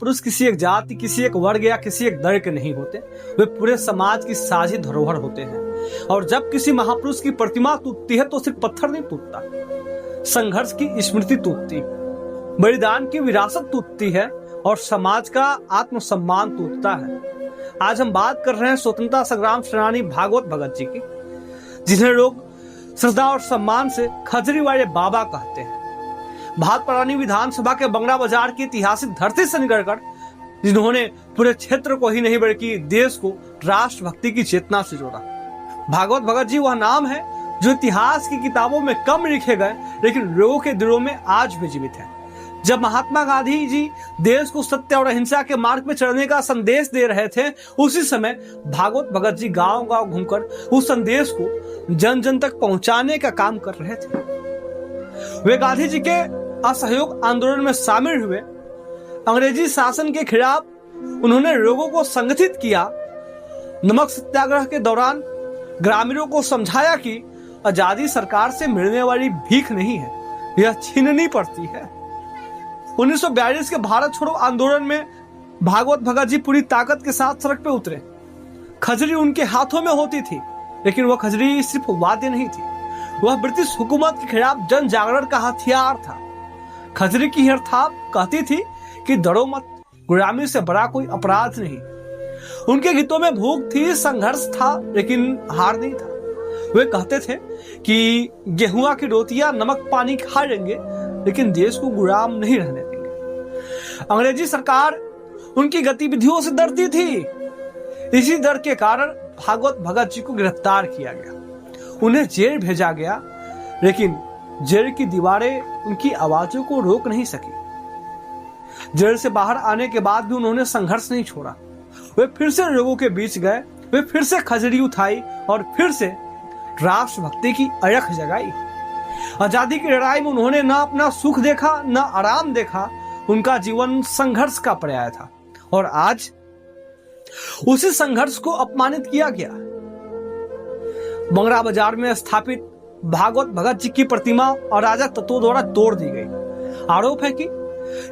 पुरुष किसी एक जाति, किसी एक वर्ग या किसी एक दल के नहीं होते, वे पूरे समाज की साझी धरोहर होते हैं। और जब किसी महापुरुष की प्रतिमा टूटती है तो सिर्फ पत्थर नहीं टूटता, संघर्ष की स्मृति टूटती, बलिदान की विरासत टूटती है और समाज का आत्मसम्मान टूटता है। आज हम बात कर रहे हैं स्वतंत्रता संग्राम सेनानी भागवत भगत जी की, जिन्हें लोग श्रद्धा और सम्मान से खजरी वाले बाबा कहते हैं। भातपरानी विधानसभा के बंगरा बाजार की ऐतिहासिक धरती से निकलकर जिन्होंने पूरे क्षेत्र को ही नहीं बल्कि देश को राष्ट्रभक्ति की चेतना से जोड़ा। भागवत भगत जी वह नाम है जो इतिहास की किताबों में कम लिखे गए लेकिन लोगों के दिलों में आज भी जीवित है। जब महात्मा गांधी जी देश को सत्य और अहिंसा के मार्ग में चलने का संदेश दे रहे थे, उसी समय भागवत भगत जी गांव-गांव घूमकर उस संदेश को जन जन तक पहुंचाने का काम कर रहे थे। वे गांधी जी के असहयोग आंदोलन में शामिल हुए। अंग्रेजी शासन के खिलाफ उन्होंने लोगों को संगठित किया। नमक सत्याग्रह के दौरान ग्रामीणों को समझाया कि आजादी सरकार से मिलने वाली भीख नहीं है, यह छीननी पड़ती है। 1942 के भारत छोड़ो आंदोलन में भागवत भगत जी पूरी ताकत के साथ सड़क पे उतरे। खजरी उनके हाथों में होती थी, लेकिन वह खजरी सिर्फ वाद्य नहीं थी, वह ब्रिटिश हुकूमत के खिलाफ जन जागरण का हथियार था। खजरी की हर थाप कहती थी कि डरो मत, गुलामी से बड़ा कोई अपराध नहीं। उनके गीतों में भूख थी, संघर्ष था, लेकिन हार नहीं था। वे कहते थे कि गेहुआ की रोटियां नमक पानी खा लेंगे लेकिन देश को गुलाम नहीं रहने देंगे। अंग्रेजी सरकार उनकी गतिविधियों से डरती थी। इसी डर के कारण भागवत भगत जी को गिरफ्तार किया गया, उन्हें जेल भेजा गया, लेकिन जेल की दीवारें उनकी आवाजों को रोक नहीं सकी। जेल से बाहर आने के बाद भी उन्होंने संघर्ष नहीं छोड़ा। वे फिर से लोगों के बीच गए, वे फिर से खजरी उठाई और फिर से राष्ट्रभक्ति की अलख जगाई। आजादी की लड़ाई में उन्होंने न अपना सुख देखा न आराम देखा, उनका जीवन संघर्ष का पर्याय था। और आज उसी संघर्ष को अपमानित किया गया। बंगरा बाजार में स्थापित भागवत भगत जी की प्रतिमा और राजा तत्वों द्वारा तोड़ दी गई। आरोप है कि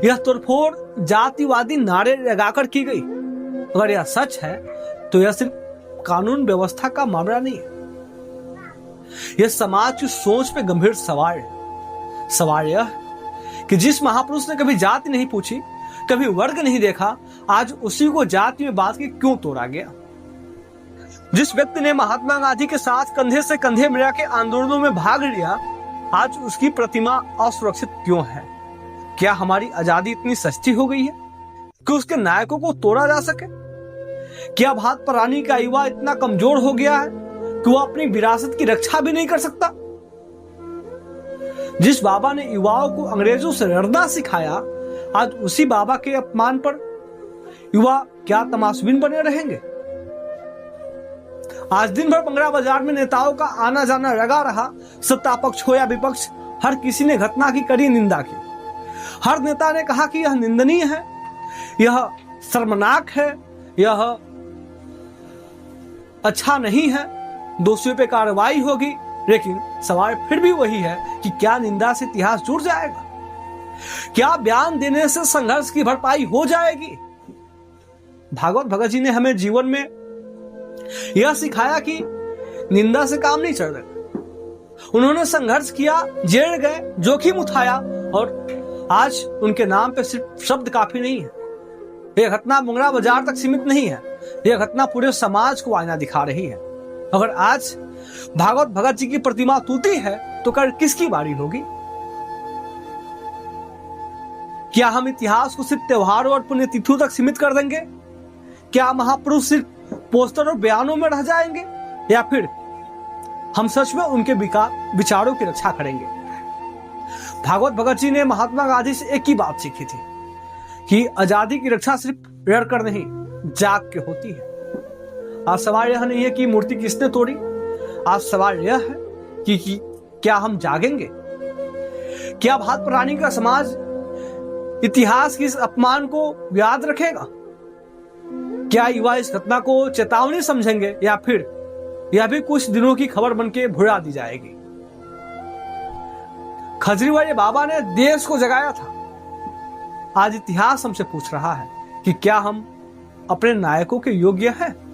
यह तोड़फोड़ जातिवादी नारे लगाकर की गई। अगर यह सच है तो यह सिर्फ कानून व्यवस्था का मामला नहीं है, यह समाज की सोच पे गंभीर सवाल है। सवाल यह कि जिस महापुरुष ने कभी जाति नहीं पूछी, कभी वर्ग नहीं देखा, आज उसी को जाति में बांध के क्यों तोड़ा गया? जिस व्यक्ति ने महात्मा गांधी के साथ कंधे से कंधे मिला के आंदोलनों में भाग लिया, आज उसकी प्रतिमा असुरक्षित क्यों है? क्या हमारी आजादी इतनी सस्ती हो गई है कि उसके नायकों को तोड़ा जा सके? क्या भातपरानी का युवा इतना कमजोर हो गया है कि वह अपनी विरासत की रक्षा भी नहीं कर सकता? जिस बाबा ने युवाओं को अंग्रेजों से लड़ना सिखाया, आज उसी बाबा के अपमान पर युवा क्या तमाशबीन बने रहेंगे? आज दिन भर बंगरा बाजार में नेताओं का आना जाना लगा रहा। सत्ता पक्ष हो या विपक्ष, हर किसी ने घटना की कड़ी निंदा की। हर नेता ने कहा कि यह निंदनीय है, यह शर्मनाक है, यह अच्छा नहीं है, दोषियों पे कार्रवाई होगी। लेकिन सवाल फिर भी वही है कि क्या निंदा से इतिहास जुड़ जाएगा? क्या बयान देने से संघर्ष की भरपाई हो जाएगी? भागवत भगत जी ने हमें जीवन में यह सिखाया कि निंदा से काम नहीं चल रहा। उन्होंने संघर्ष किया, जेल गए, जोखिम उठाया और आज उनके नाम पे सिर्फ शब्द काफी नहीं है। यह घटना बंगरा बाजार तक सीमित नहीं है, यह घटना पूरे समाज को आईना दिखा रही है। अगर आज भागवत भगत जी की प्रतिमा टूटी है तो कल किसकी बारी होगी? क्या हम इतिहास को सिर्फ त्योहारों और पुण्यतिथियों तक सीमित कर देंगे? क्या महापुरुष सिर्फ पोस्टर और बयानों में रह जाएंगे, या फिर हम सच में उनके विचारों की रक्षा करेंगे? भागवत भगत जी ने महात्मा गांधी से एक ही बात सीखी थी कि आजादी की रक्षा सिर्फ लड़कर नहीं, जाग के होती है। आज सवाल यह नहीं है कि मूर्ति किसने तोड़ी, आज सवाल यह है कि क्या हम जागेंगे? क्या भातपरानी का समाज इतिहास के इस अपमान को याद रखेगा? क्या युवा इस घटना को चेतावनी समझेंगे, या फिर यह भी कुछ दिनों की खबर बनके भुला दी जाएगी? खजरी वाले बाबा ने देश को जगाया था, आज इतिहास हमसे पूछ रहा है कि क्या हम अपने नायकों के योग्य हैं।